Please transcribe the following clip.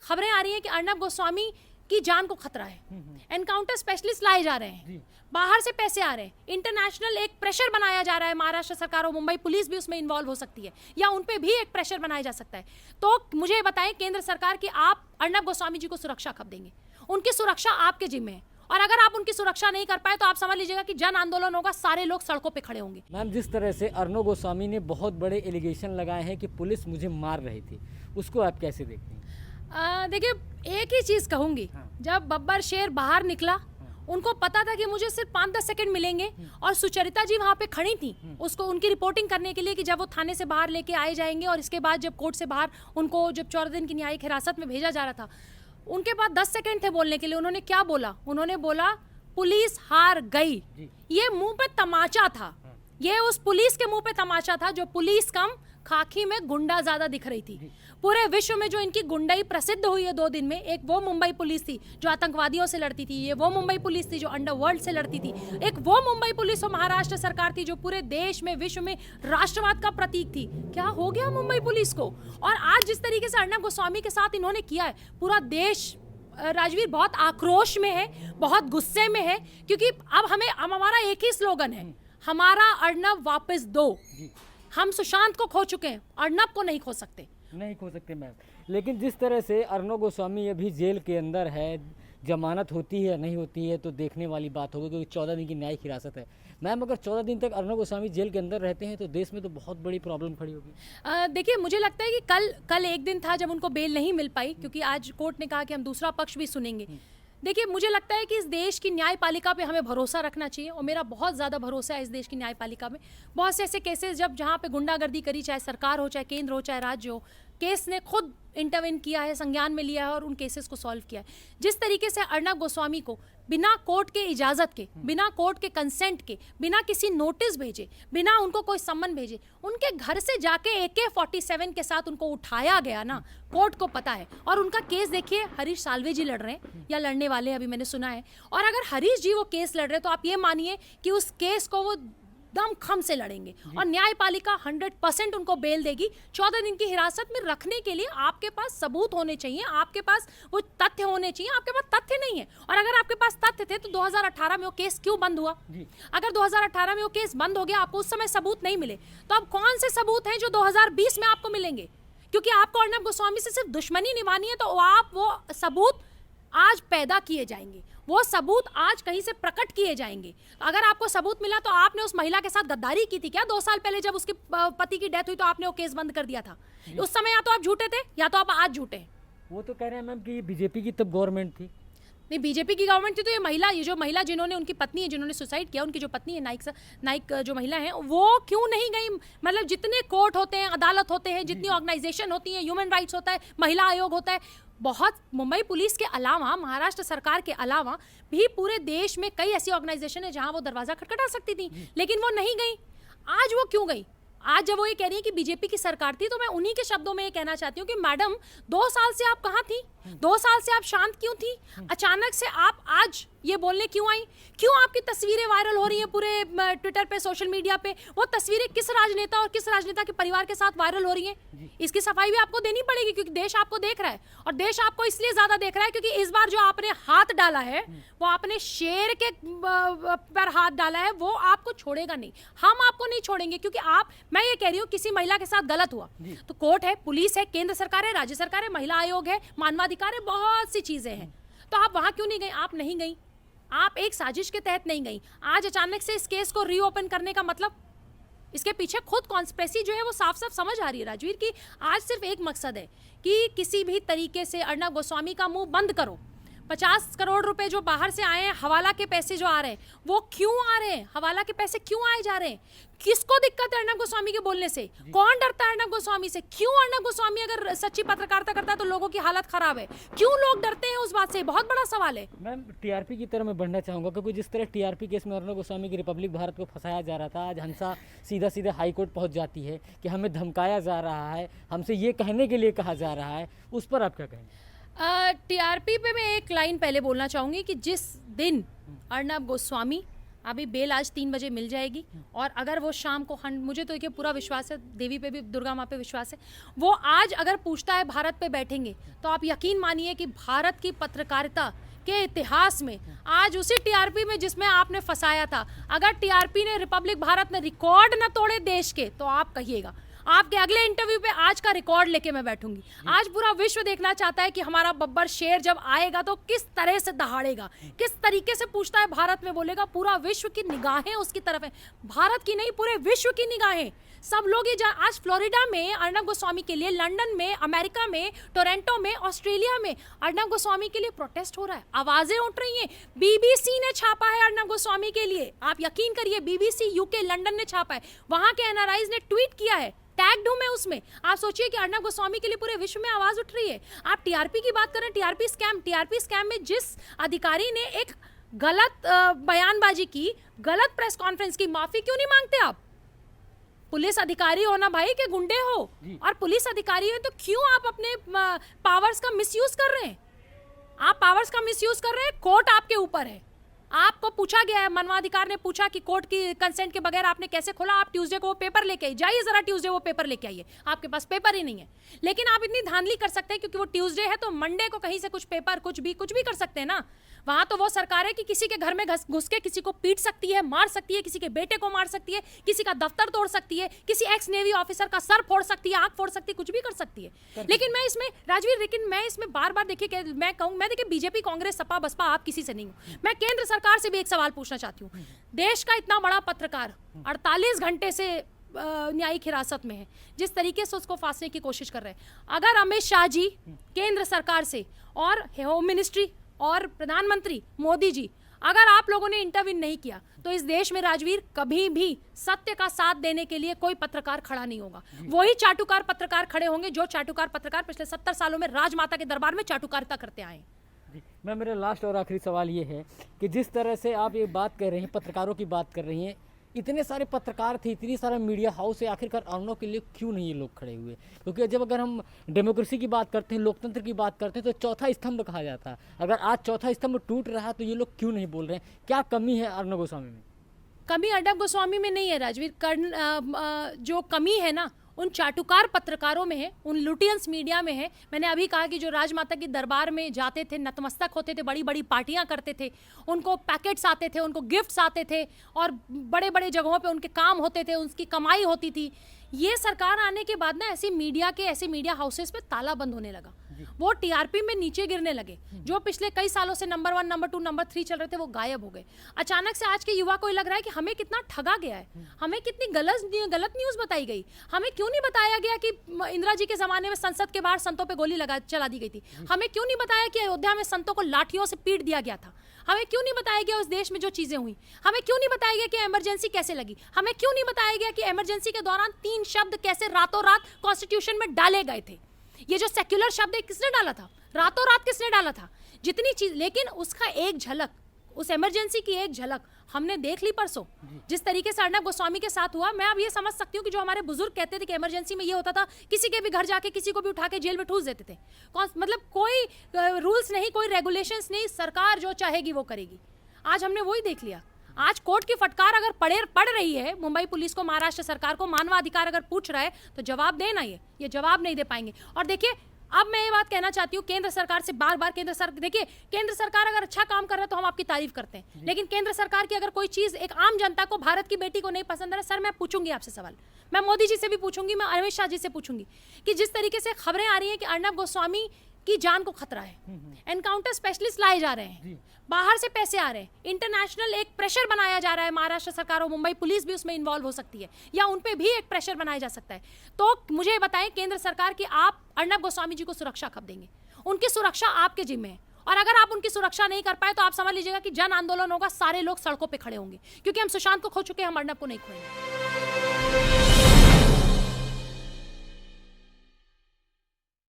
खबरें आ रही हैं कि अर्नब गोस्वामी की जान को खतरा है, एनकाउंटर स्पेशलिस्ट लाए जा रहे हैं, बाहर से पैसे आ रहे हैं, इंटरनेशनल एक प्रेशर बनाया जा रहा है, महाराष्ट्र सरकार और मुंबई पुलिस भी उसमें इन्वॉल्व हो सकती है या उन पे भी एक प्रेशर बनाया जा सकता है। तो मुझे बताएं केंद्र सरकार कि आप अर्नब गोस्वामी जी को सुरक्षा कब देंगे? उनकी सुरक्षा आपके जिम्मे है, और अगर आप उनकी सुरक्षा नहीं कर पाए तो आप समझ लीजिएगा कि जन आंदोलन होगा, सारे लोग सड़कों पे खड़े होंगे। मैम, जिस तरह से अर्नब गोस्वामी ने बहुत बड़े एलिगेशन लगाए हैं कि पुलिस मुझे मार रही थी, उसको आप कैसे देखते हैं? देखिए, एक ही चीज़ कहूँगी, जब बब्बर शेर बाहर निकला उनको पता था कि मुझे सिर्फ 5-10 सेकंड मिलेंगे, और सुचरिता जी वहाँ पे खड़ी थी उसको उनकी रिपोर्टिंग करने के लिए कि जब वो थाने से बाहर लेके आए जाएंगे, और इसके बाद जब कोर्ट से बाहर उनको जब 14 दिन की न्यायिक हिरासत में भेजा जा रहा था, उनके पास 10 सेकंड थे बोलने के लिए। उन्होंने क्या बोला? उन्होंने बोला पुलिस हार गई। ये मुंह पे तमाचा था, ये उस पुलिस के मुंह पे तमाचा था जो पुलिस कम खाकी में गुंडा ज्यादा दिख रही थी। पूरे विश्व में जो इनकी गुंडाई प्रसिद्ध हुई है 2 दिन में, एक वो मुंबई पुलिस थी जो आतंकवादियों से लड़ती थी, ये वो मुंबई पुलिस थी जो अंडरवर्ल्ड से लड़ती थी, एक वो मुंबई पुलिस और महाराष्ट्र सरकार थी जो पूरे देश में विश्व में राष्ट्रवाद का प्रतीक थी। क्या हो गया मुंबई पुलिस को? और आज जिस तरीके से अर्नब गोस्वामी के साथ इन्होंने किया है, पूरा देश राजवीर बहुत आक्रोश में है, बहुत गुस्से में है, क्योंकि अब हमारा एक ही स्लोगन है, हमारा अर्नब वापस दो। हम सुशांत को खो चुके हैं, अर्नब को नहीं खो सकते। नहीं खो सकते मैम। लेकिन जिस तरह से अर्नब गोस्वामी अभी जेल के अंदर है, जमानत होती है नहीं होती है तो देखने वाली बात होगी, क्योंकि 14 दिन की न्यायिक हिरासत है। मैम, अगर 14 दिन तक अर्नब गोस्वामी जेल के अंदर रहते हैं तो देश में तो बहुत बड़ी प्रॉब्लम खड़ी होगी। देखिए, मुझे लगता है कि कल एक दिन था जब उनको बेल नहीं मिल पाई, क्योंकि आज कोर्ट ने कहा कि हम दूसरा पक्ष भी सुनेंगे। देखिए, मुझे लगता है कि इस देश की न्यायपालिका पे हमें भरोसा रखना चाहिए, और मेरा बहुत ज़्यादा भरोसा है इस देश की न्यायपालिका में। बहुत से ऐसे केसेस जहाँ पे गुंडागर्दी करी, चाहे सरकार हो, चाहे केंद्र हो, चाहे राज्य हो, केस ने खुद इंटरवेन किया है, संज्ञान में लिया है और उन केसेस को सॉल्व किया है। जिस तरीके से अर्नब गोस्वामी को बिना कोर्ट के इजाज़त के, बिना कोर्ट के कंसेंट के, बिना किसी नोटिस भेजे, बिना उनको कोई सम्मन भेजे, उनके घर से जाके AK-47 के साथ उनको उठाया गया ना, कोर्ट को पता है। और उनका केस देखिए, हरीश साल्वे जी लड़ रहे हैं या लड़ने वाले हैं, अभी मैंने सुना है। और अगर हरीश जी वो केस लड़ रहे हैं तो आप ये मानिए कि उस केस को वो दमखम से लड़ेंगे, और न्यायपालिका 100% उनको बेल देगी। 14 दिन की हिरासत में रखने के लिए आपके पास सबूत होने चाहिए, आपके पास वो तथ्य होने चाहिए। आपके पास तथ्य नहीं है, और अगर आपके पास तथ्य थे तो 2018 में वो केस क्यों बंद हुआ? अगर 2018 में वो केस बंद हो गया, आपको उस समय सबूत नहीं मिले, तो अब कौन से सबूत हैं जो 2020 में आपको मिलेंगे? क्योंकि आपको अर्नब गोस्वामी से सिर्फ दुश्मनी निभानी है, तो आप वो सबूत आज पैदा किए जाएंगे, वो सबूत आज कहीं से प्रकट किए जाएंगे। अगर आपको सबूत मिला तो आपने उस महिला के साथ गद्दारी की थी क्या 2 साल पहले जब उसके पति की डेथ हुई तो आपने वो केस बंद कर दिया था? उस समय या तो आप झूठे थे या तो आप आज झूठे हैं। वो तो कह रहे हैं मैम कि ये बीजेपी की तब गवर्नमेंट थी। नहीं, बीजेपी की गवर्नमेंट थी तो ये जो महिला जिन्होंने, उनकी पत्नी है जिन्होंने सुसाइड किया, उनकी जो पत्नी है नाइक जो महिला है, वो क्यों नहीं गई? मतलब जितने कोर्ट होते हैं, अदालत होते हैं, जितनी ऑर्गेनाइजेशन होती है, ह्यूमन राइट्स होता है, महिला आयोग होता है, बहुत मुंबई पुलिस के अलावा, महाराष्ट्र सरकार के अलावा भी पूरे देश में कई ऐसी ऑर्गेनाइजेशन है जहां वो दरवाजा खटखटा सकती थी, लेकिन वो नहीं गई। आज वो क्यों गई? आज जब वो ये कह रही है कि बीजेपी की सरकार थी, तो मैं उन्हीं के शब्दों में ये कहना चाहती हूँ कि मैडम, 2 साल से आप कहाँ थी? 2 साल से आप शांत क्यों थी? अचानक से आप आज ये बोलने क्यों आई? क्यों आपकी तस्वीरें वायरल हो रही हैं पूरे ट्विटर पे, सोशल मीडिया पे? वो तस्वीरें किस राजनेता और किस राजनेता के परिवार के साथ वायरल हो रही हैं? इसकी सफाई भी आपको देनी पड़ेगी, क्योंकि देश आपको देख रहा है, और देश आपको इसलिए ज्यादा देख रहा है क्योंकि इस बार जो आपने हाथ डाला है, वो आपने शेर के पर हाथ डाला है, वो आपको छोड़ेगा नहीं। हम आपको नहीं छोड़ेंगे, क्योंकि मैं ये कह रही हूँ किसी महिला के साथ गलत हुआ तो कोर्ट है, पुलिस है, केंद्र सरकार है, राज्य सरकार है, महिला आयोग है, मानवाधिकार है, बहुत सी चीजें हैं। तो आप वहां क्यों नहीं गई? आप नहीं गई, आप एक साजिश के तहत नहीं गई। आज अचानक से इस केस को रीओपन करने का मतलब, इसके पीछे खुद कॉन्स्पिरेसी जो है वो साफ साफ समझ आ रही है राजवीर की। आज सिर्फ एक मकसद है कि किसी भी तरीके से अर्नब गोस्वामी का मुंह बंद करो। 50 करोड़ रुपए जो बाहर से आए हैं, हवाला के पैसे जो आ रहे हैं, वो क्यों आ रहे हैं? हवाला के पैसे क्यों आए जा रहे हैं? किसको दिक्कत है अर्नब गोस्वामी के बोलने से? कौन डरता है अर्नब गोस्वामी से? क्यों अर्नब गोस्वामी अगर सच्ची पत्रकारिता करता है तो लोगों की हालत खराब है, क्यों लोग डरते हैं उस बात से? बहुत बड़ा सवाल है। मैम, टीआरपी की तरह मैं बढ़ना चाहूँगा, क्योंकि जिस तरह टीआरपी केस में अर्नब गोस्वामी की रिपब्लिक भारत को फंसाया जा रहा था, आज हंसा सीधा हाई कोर्ट पहुँच जाती है कि हमें धमकाया जा रहा है, हमसे ये कहने के लिए कहा जा रहा है, उस पर आप क्या कहेंगे? टीआरपी पे मैं एक लाइन पहले बोलना चाहूँगी कि जिस दिन अर्नब गोस्वामी अभी बेल आज 3 बजे मिल जाएगी और अगर वो शाम को मुझे तो देखिए पूरा विश्वास है, देवी पे भी, दुर्गा माँ पे विश्वास है, वो आज अगर पूछता है भारत पे बैठेंगे तो आप यकीन मानिए कि भारत की पत्रकारिता के इतिहास में आज उसी टीआरपी में जिसमें आपने फंसाया था, अगर टीआरपी ने, रिपब्लिक भारत ने रिकॉर्ड न तोड़े देश के, तो आप कहिएगा। आपके अगले इंटरव्यू पे आज का रिकॉर्ड लेके मैं बैठूंगी। आज पूरा विश्व देखना चाहता है कि हमारा बब्बर शेर जब आएगा तो किस तरह से दहाड़ेगा, किस तरीके से पूछता है, भारत में बोलेगा। पूरा विश्व की निगाहें उसकी तरफ है, भारत की नहीं, पूरे विश्व की निगाहें। सब लोग ये आज फ्लोरिडा में अर्नब गोस्वामी के लिए, लंदन में, अमेरिका में, टोरंटो में, ऑस्ट्रेलिया में अर्नब गोस्वामी के लिए प्रोटेस्ट हो रहा है, आवाजें उठ रही हैं। बीबीसी ने छापा है अर्नब गोस्वामी के लिए, आप यकीन करिए, बीबीसी यूके लंदन ने छापा है, वहां के एनआरआईज ने ट्वीट किया है, टैग्ड हूं मैं उसमें। आप सोचिए कि अर्नब गोस्वामी के लिए पूरे विश्व में आवाज उठ रही है। आप टीआरपी की बात करें, टीआरपी स्कैम में जिस अधिकारी ने एक गलत बयानबाजी की, गलत प्रेस कॉन्फ्रेंस की, माफी क्यों नहीं मांगते आप? पुलिस अधिकारी हो ना भाई, के गुंडे हो, और पुलिस अधिकारी हो तो क्यों आप अपने पावर्स का मिसयूज कर रहे हैं? आप पावर्स का मिसयूज कर रहे हैं, कोर्ट आपके ऊपर है। आपको पूछा गया है, मानवाधिकार ने पूछा कि कोर्ट की कंसेंट के बगैर आपने कैसे खोला, आप ट्यूसडे को वो पेपर लेके आइए, जाइए जरा ट्यूसडे वो पेपर लेके आइए, आपके पास पेपर ही नहीं है। लेकिन आप इतनी धांधली कर सकते हैं क्योंकि वो ट्यूसडे है तो मंडे को कहीं से कुछ पेपर, कुछ भी कर सकते हैं ना। वहां तो वो सरकार है कि किसी के घर में घुस के किसी को पीट सकती है, मार सकती है, किसी के बेटे को मार सकती है, किसी का दफ्तर तोड़ सकती है, किसी एक्स नेवी ऑफिसर का सर फोड़ सकती है, आंख फोड़ सकती है, कुछ भी कर सकती है। लेकिन मैं इसमें राजवीर, लेकिन मैं इसमें बार बार देखिए, मैं कहूँ, मैं देखिए बीजेपी, कांग्रेस, सपा, बसपा, आप किसी से नहीं हूँ। मैं केंद्र सरकार से भी एक सवाल पूछना चाहती हूँ। देश का इतना बड़ा पत्रकार 48 घंटे से न्यायिक हिरासत में है, जिस तरीके से उसको फांसने की कोशिश कर रहे हैं, अगर अमित शाह जी केंद्र सरकार से और होम मिनिस्ट्री और प्रधानमंत्री मोदी जी, अगर आप लोगों ने इंटरव्यू नहीं किया तो इस देश में राजवीर कभी भी सत्य का साथ देने के लिए कोई पत्रकार खड़ा नहीं होगा। वही चाटुकार पत्रकार खड़े होंगे जो चाटुकार पत्रकार पिछले 70 सालों में राजमाता के दरबार में चाटुकारिता करते आए। जी, मैं, मेरा लास्ट और आखिरी सवाल ये है कि जिस तरह से आप ये बात कर रही हैं, पत्रकारों की बात कर रही हैं, इतने सारे पत्रकार थे, इतनी सारा मीडिया हाउस है, आखिरकार अर्नब के लिए क्यों नहीं ये लोग खड़े हुए? क्योंकि जब अगर हम डेमोक्रेसी की बात करते हैं, लोकतंत्र की बात करते हैं, तो चौथा स्तंभ कहा जाता है। अगर आज चौथा स्तंभ टूट रहा है तो ये लोग क्यों नहीं बोल रहे हैं? क्या कमी है अर्नब गोस्वामी में? कमी अर्नब गोस्वामी में नहीं है राजवीर, जो कमी है ना उन चाटुकार पत्रकारों में है, उन लुटियंस मीडिया में है। मैंने अभी कहा कि जो राजमाता के दरबार में जाते थे, नतमस्तक होते थे, बड़ी बड़ी पार्टियां करते थे, उनको पैकेट्स आते थे, उनको गिफ्ट्स आते थे और बड़े बड़े जगहों पे उनके काम होते थे, उनकी कमाई होती थी। ये सरकार आने के बाद ना ऐसे मीडिया हाउसेस पे ताला बंद होने लगा, वो टीआरपी में नीचे गिरने लगे। जो पिछले कई सालों से नंबर 1, नंबर 2, नंबर 3 चल रहे थे वो गायब हो गए। अचानक से आज के युवा को लग रहा है कि हमें कितना ठगा गया है, हमें कितनी गलत न्यूज़ बताई गई, हमें क्यों नहीं बताया गया कि इंदिरा जी के ज़माने में संसद के बाहर संतों पे गोली चला दी गई थी, हमें क्यों नहीं बताया कि अयोध्या में संतों को लाठियों से पीट दिया गया था, हमें क्यों नहीं बताया गया उस देश में जो चीज़ें हुई, हमें क्यों नहीं बताया गया कि इमरजेंसी कैसे लगी, हमें क्यों नहीं बताया गया कि इमरजेंसी के दौरान 3 शब्द कैसे रातों रात कॉन्स्टिट्यूशन में डाले गए थे। ये जो सेक्युलर शब्द है किसने डाला था, रातों रात किसने डाला था, जितनी चीज, लेकिन उसका एक झलक, उस इमरजेंसी की एक झलक हमने देख ली परसों, जिस तरीके से अर्नब गोस्वामी के साथ हुआ। मैं अब ये समझ सकती हूँ कि जो हमारे बुजुर्ग कहते थे कि इमरजेंसी में ये होता था, किसी के भी घर जाके किसी को भी उठा के जेल में ठूस देते थे, मतलब कोई रूल्स नहीं, कोई रेगुलेशंस नहीं, सरकार जो चाहेगी वो करेगी। आज हमने वही देख लिया। आज कोर्ट की फटकार अगर पड़ रही है मुंबई पुलिस को, महाराष्ट्र सरकार को, मानवाधिकार अगर पूछ रहा है तो जवाब देना, ये जवाब नहीं दे पाएंगे। और देखिए, अब मैं ये बात कहना चाहती हूँ केंद्र सरकार से, बार बार देखिए, केंद्र सरकार अगर अच्छा काम कर रहा है तो हम आपकी तारीफ करते हैं, लेकिन केंद्र सरकार की अगर कोई चीज़ एक आम जनता को, भारत की बेटी को नहीं पसंद है, सर मैं पूछूंगी आपसे सवाल, मैं मोदी जी से भी पूछूंगी, मैं अमित शाह जी से पूछूंगी कि जिस तरीके से खबरें आ रही हैं कि अर्नब गोस्वामी की जान को खतरा है, एनकाउंटर स्पेशलिस्ट लाए जा रहे हैं, बाहर से पैसे आ रहे हैं, इंटरनेशनल एक प्रेशर बनाया जा रहा है, महाराष्ट्र सरकार और मुंबई पुलिस भी उसमें इन्वॉल्व हो सकती है, या उन पे भी एक प्रेशर बनाया जा सकता है। तो मुझे बताएं केंद्र सरकार कि आप अर्नब गोस्वामी जी को सुरक्षा कब देंगे? उनकी सुरक्षा आपके जिम्मे है, और अगर आप उनकी सुरक्षा नहीं कर पाए तो आप समझ लीजिएगा कि जन आंदोलन होगा, सारे लोग सड़कों पर खड़े होंगे, क्योंकि हम सुशांत को खो चुके हैं, हम अर्नब को नहीं खोएंगे।